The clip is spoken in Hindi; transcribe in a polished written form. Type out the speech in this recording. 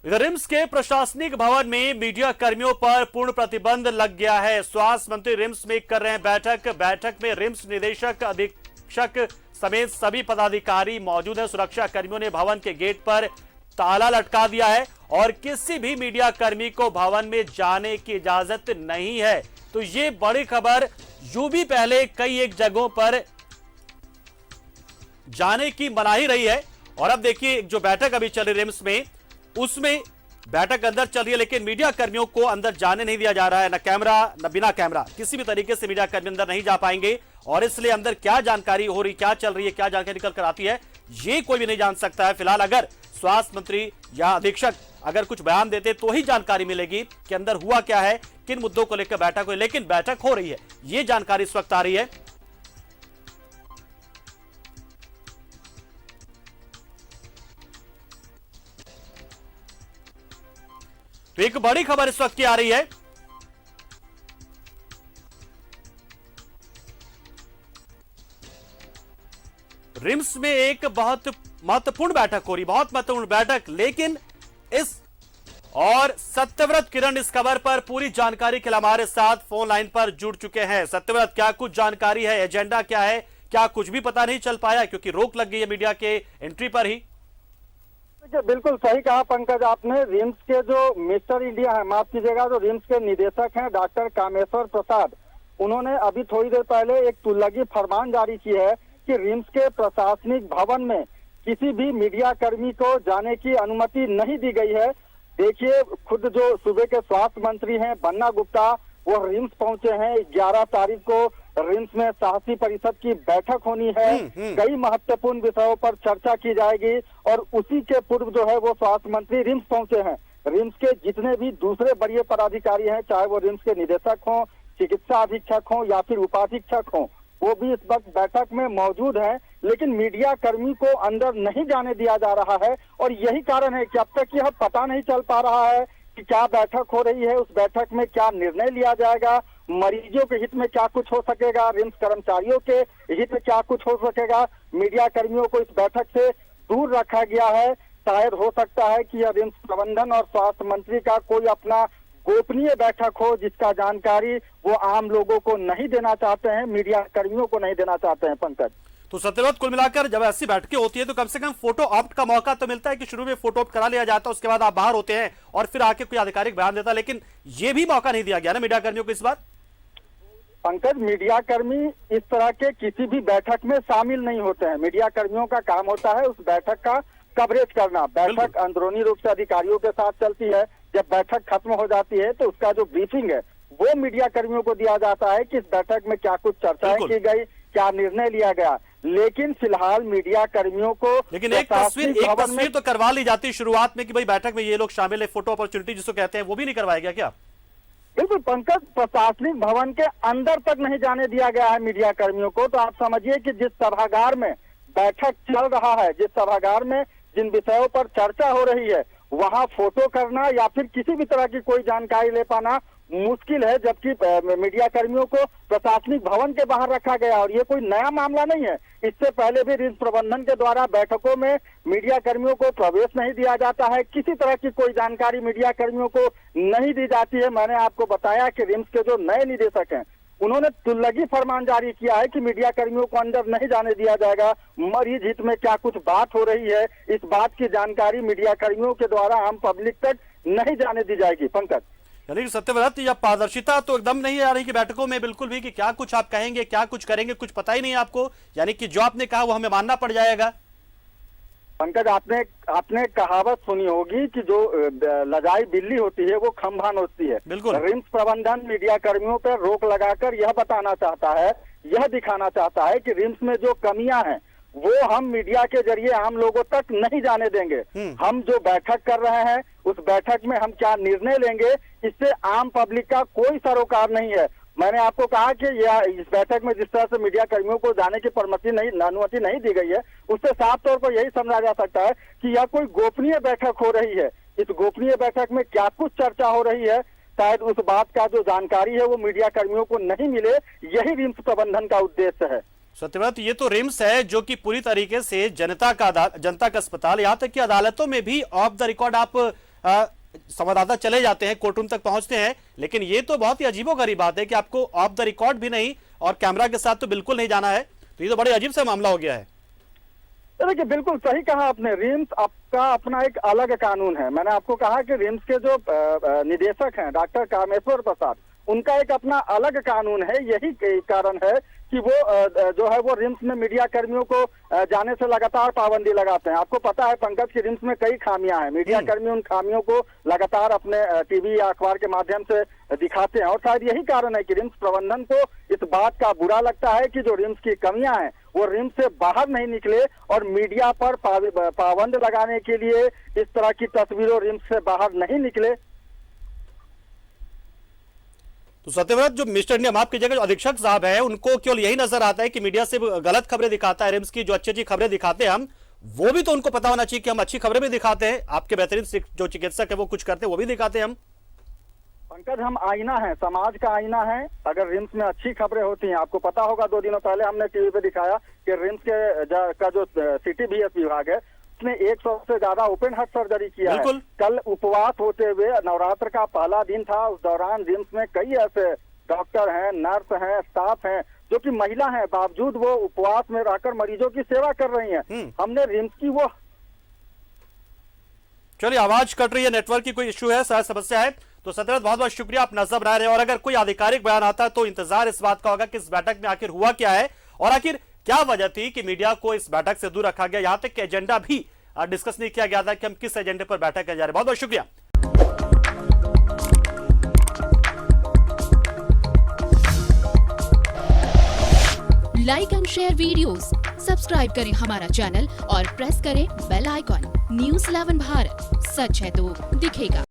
इधर रिम्स के प्रशासनिक भवन में मीडिया कर्मियों पर पूर्ण प्रतिबंध लग गया है। स्वास्थ्य मंत्री रिम्स में कर रहे हैं बैठक में रिम्स निदेशक अधीक्षक समेत सभी पदाधिकारी मौजूद हैं। सुरक्षा कर्मियों ने भवन के गेट पर ताला लटका दिया है और किसी भी मीडिया कर्मी को भवन में जाने की इजाजत नहीं है। तो ये बड़ी खबर, यूं भी पहले कई एक जगहों पर जाने की मनाही रही है और अब देखिए जो बैठक अभी चल रही रिम्स में, उसमें बैठक अंदर चल रही है लेकिन मीडिया कर्मियों को अंदर जाने नहीं दिया जा रहा है। न कैमरा न बिना कैमरा किसी भी तरीके से मीडिया कर्मी अंदर नहीं जा पाएंगे और इसलिए अंदर क्या जानकारी हो रही, क्या चल रही है, क्या जानकारी निकल कर आती है, ये कोई भी नहीं जान सकता है। फिलहाल अगर स्वास्थ्य मंत्री या अधीक्षक अगर कुछ बयान देते तो ही जानकारी मिलेगी कि अंदर हुआ क्या है, किन मुद्दों को लेकर बैठक हुई। लेकिन बैठक हो रही है, ये जानकारी इस वक्त आ रही है। तो एक बड़ी खबर इस वक्त की आ रही है। रिम्स में एक बहुत महत्वपूर्ण बैठक हो रही, बहुत महत्वपूर्ण बैठक, लेकिन इस और सत्यव्रत किरण इस खबर पर पूरी जानकारी के लिए हमारे साथ फोन लाइन पर जुड़ चुके हैं। सत्यव्रत, क्या कुछ जानकारी है, एजेंडा क्या है, क्या कुछ भी पता नहीं चल पाया क्योंकि रोक लग गई है मीडिया के एंट्री पर ही? बिल्कुल सही कहा पंकज आपने। रिम्स के जो मिस्टर इंडिया है, माफ कीजिएगा, जो रिम्स के निदेशक हैं डॉक्टर कामेश्वर प्रसाद, उन्होंने अभी थोड़ी देर पहले एक तुल्लगी फरमान जारी की है कि रिम्स के प्रशासनिक भवन में किसी भी मीडिया कर्मी को जाने की अनुमति नहीं दी गई है। देखिए, खुद जो सूबे के स्वास्थ्य मंत्री हैं बन्ना गुप्ता, वो रिम्स पहुंचे हैं। 11 तारीख को रिम्स में साहसी परिषद की बैठक होनी है। कई महत्वपूर्ण विषयों पर चर्चा की जाएगी और उसी के पूर्व जो है वो स्वास्थ्य मंत्री रिम्स पहुंचे हैं। रिम्स के जितने भी दूसरे बड़े पदाधिकारी हैं, चाहे वो रिम्स के निदेशक हों, चिकित्सा अधीक्षक हों या फिर उपाधीक्षक हों, वो भी इस वक्त बैठक में मौजूद हैं। लेकिन मीडिया कर्मी को अंदर नहीं जाने दिया जा रहा है और यही कारण है कि अब तक यह पता नहीं चल पा रहा है कि क्या बैठक हो रही है, उस बैठक में क्या निर्णय लिया जाएगा, मरीजों के हित में क्या कुछ हो सकेगा, रिम्स कर्मचारियों के हित में क्या कुछ हो सकेगा। मीडिया कर्मियों को इस बैठक से दूर रखा गया है। शायद हो सकता है कि यह रिम्स प्रबंधन और स्वास्थ्य मंत्री का कोई अपना गोपनीय बैठक हो जिसका जानकारी वो आम लोगों को नहीं देना चाहते हैं, मीडिया कर्मियों को नहीं देना चाहते हैं। पंकज, तो सत्यव्रत, कुल मिलाकर जब ऐसी बैठकें होती है तो कम से कम फोटो ऑप्ट का मौका तो मिलता है कि शुरू में फोटो ऑप्ट करा लिया जाता है, उसके बाद आप बाहर होते हैं और फिर आके कोई आधिकारिक बयान देता है, लेकिन ये भी मौका नहीं दिया गया ना मीडिया कर्मियों को इस बार? पंकज, मीडिया कर्मी इस तरह के किसी भी बैठक में शामिल नहीं होते हैं। मीडिया कर्मियों का काम होता है उस बैठक का कवरेज करना। बैठक अंदरूनी रूप से अधिकारियों के साथ चलती है। जब बैठक खत्म हो जाती है तो उसका जो ब्रीफिंग है वो मीडिया कर्मियों को दिया जाता है कि इस बैठक में क्या कुछ चर्चाएं की गई, क्या निर्णय लिया गया। लेकिन फिलहाल मीडिया कर्मियों को लेकिन एक तस्वीर तो करवा ली जाती शुरुआत में कि भाई बैठक में ये लोग शामिल है, फोटो अपॉर्चुनिटी जिसको कहते हैं, वो भी नहीं करवाया गया क्या? बिल्कुल पंकज, प्रशासनिक भवन के अंदर तक नहीं जाने दिया गया है मीडिया कर्मियों को। तो आप समझिए कि जिस सभागार में बैठक चल रहा है, जिस सभागार में जिन विषयों पर चर्चा हो रही है, वहां फोटो करना या फिर किसी भी तरह की कोई जानकारी ले पाना मुश्किल है। जबकि मीडिया कर्मियों को प्रशासनिक भवन के बाहर रखा गया और ये कोई नया मामला नहीं है। इससे पहले भी रिम्स प्रबंधन के द्वारा बैठकों में मीडिया कर्मियों को प्रवेश नहीं दिया जाता है, किसी तरह की कोई जानकारी मीडिया कर्मियों को नहीं दी जाती है। मैंने आपको बताया कि रिम्स के जो नए निदेशक हैं उन्होंने तुल्लगी फरमान जारी किया है कि मीडिया कर्मियों को अंदर नहीं जाने दिया जाएगा। मरीज हित में क्या कुछ बात हो रही है, इस बात की जानकारी मीडिया कर्मियों के द्वारा आम पब्लिक तक नहीं जाने दी जाएगी। पंकज, यानी सत्यव्रत, या पारदर्शिता तो एकदम नहीं आ रही कि बैठकों में बिल्कुल भी कि क्या कुछ आप कहेंगे, क्या कुछ करेंगे, कुछ पता ही नहीं आपको, यानी कि जो आपने कहा वो हमें मानना पड़ जाएगा। पंकज, आपने कहावत सुनी होगी कि जो लजाई बिल्ली होती है वो खंभा नोचती है। बिल्कुल। रिम्स प्रबंधन मीडिया कर्मियों पर रोक लगाकर यह बताना चाहता है, यह दिखाना चाहता है कि रिम्स में जो कमियां हैं वो हम मीडिया के जरिए आम लोगों तक नहीं जाने देंगे। हम जो बैठक कर रहे हैं उस बैठक में हम क्या निर्णय लेंगे, इससे आम पब्लिक का कोई सरोकार नहीं है। मैंने आपको कहा कि इस बैठक में जिस तरह से मीडिया कर्मियों को जाने की अनुमति नहीं दी गई है, उससे साफ तौर पर यही समझा जा सकता है कि यह कोई गोपनीय बैठक हो रही है। इस गोपनीय बैठक में क्या कुछ चर्चा हो रही है, शायद उस बात का जो जानकारी है वो मीडिया कर्मियों को नहीं मिले। यही रिम्स प्रबंधन का उद्देश्य है। सत्यव्रत, ये तो रिम्स है जो कि पूरी तरीके से जनता का अस्पताल, यहाँ तक कि अदालतों में भी ऑफ द रिकॉर्ड आप संवाददाता चले जाते हैं, कोर्ट रूम तक पहुंचते हैं, लेकिन ये तो बहुत ही अजीबोगरीब बात है कि आपको ऑफ द रिकॉर्ड भी नहीं और कैमरा के साथ तो बिल्कुल नहीं जाना है। तो ये तो बड़े अजीब सा मामला हो गया है। देखिए, बिल्कुल सही कहा आपने। रिम्स आपका अपना एक अलग कानून है। मैंने आपको कहा कि रिम्स के जो निदेशक हैं डॉक्टर कामेश्वर प्रसाद, उनका एक अपना अलग कानून है। यही कारण है कि वो जो है वो रिम्स में मीडिया कर्मियों को जाने से लगातार पाबंदी लगाते हैं। आपको पता है पंकज की रिम्स में कई खामियां हैं। मीडिया कर्मी उन खामियों को लगातार अपने टीवी या अखबार के माध्यम से दिखाते हैं, और शायद यही कारण है कि रिम्स प्रबंधन को इस बात का बुरा लगता है कि जो रिम्स की कमियां हैं वो रिम्स से बाहर नहीं निकले और मीडिया पर पाबंद लगाने के लिए इस तरह की तस्वीरों रिम्स से बाहर नहीं निकले। तो सत्यव्रत, जो मिस्टर इंडिया माफ कीजिएगा जो अधीक्षक साहब है, उनको केवल यही नजर आता है कि मीडिया से गलत खबरें दिखाता है, रिम्स की जो अच्छी अच्छी खबरें दिखाते हैं हम, वो भी तो उनको पता होना चाहिए कि हम अच्छी खबरें भी दिखाते हैं, आपके बेहतरीन जो चिकित्सक है वो कुछ करते हैं वो भी दिखाते हैं हम। पंकज, हम आईना है, समाज का आईना है। अगर रिम्स में अच्छी खबरें होती हैं, आपको पता होगा 2 दिनों पहले हमने टीवी पे दिखाया कि रिम्स का जो CTBS विभाग है उसने 100 से ज्यादा ओपन हार्ट सर्जरी किया है। कल उपवास होते हुए नवरात्र का पहला दिन था, उस दौरान रिम्स में कई ऐसे डॉक्टर हैं, नर्स हैं, स्टाफ हैं जो कि महिला हैं, बावजूद वो उपवास में रहकर मरीजों की सेवा कर रही हैं। हमने रिम्स की वो, चलिए आवाज कट रही है, नेटवर्क की कोई इश्यू है, शायद समस्या है। तो सत्यव्रत, बहुत बहुत शुक्रिया, आप नजर बना रहे हैं, और अगर कोई आधिकारिक बयान आता है तो इंतजार इस बात का होगा कि इस बैठक में आखिर हुआ क्या है और आखिर क्या वजह थी कि मीडिया को इस बैठक से दूर रखा गया। यहां तक कि एजेंडा भी डिस्कस नहीं किया गया था कि हम किस एजेंडे पर बैठक करने जा रहे हैं। बहुत बहुत शुक्रिया। Like and share videos, subscribe करें हमारा चैनल और प्रेस करें बेल आइकॉन। News 11 भारत, सच है तो दिखेगा।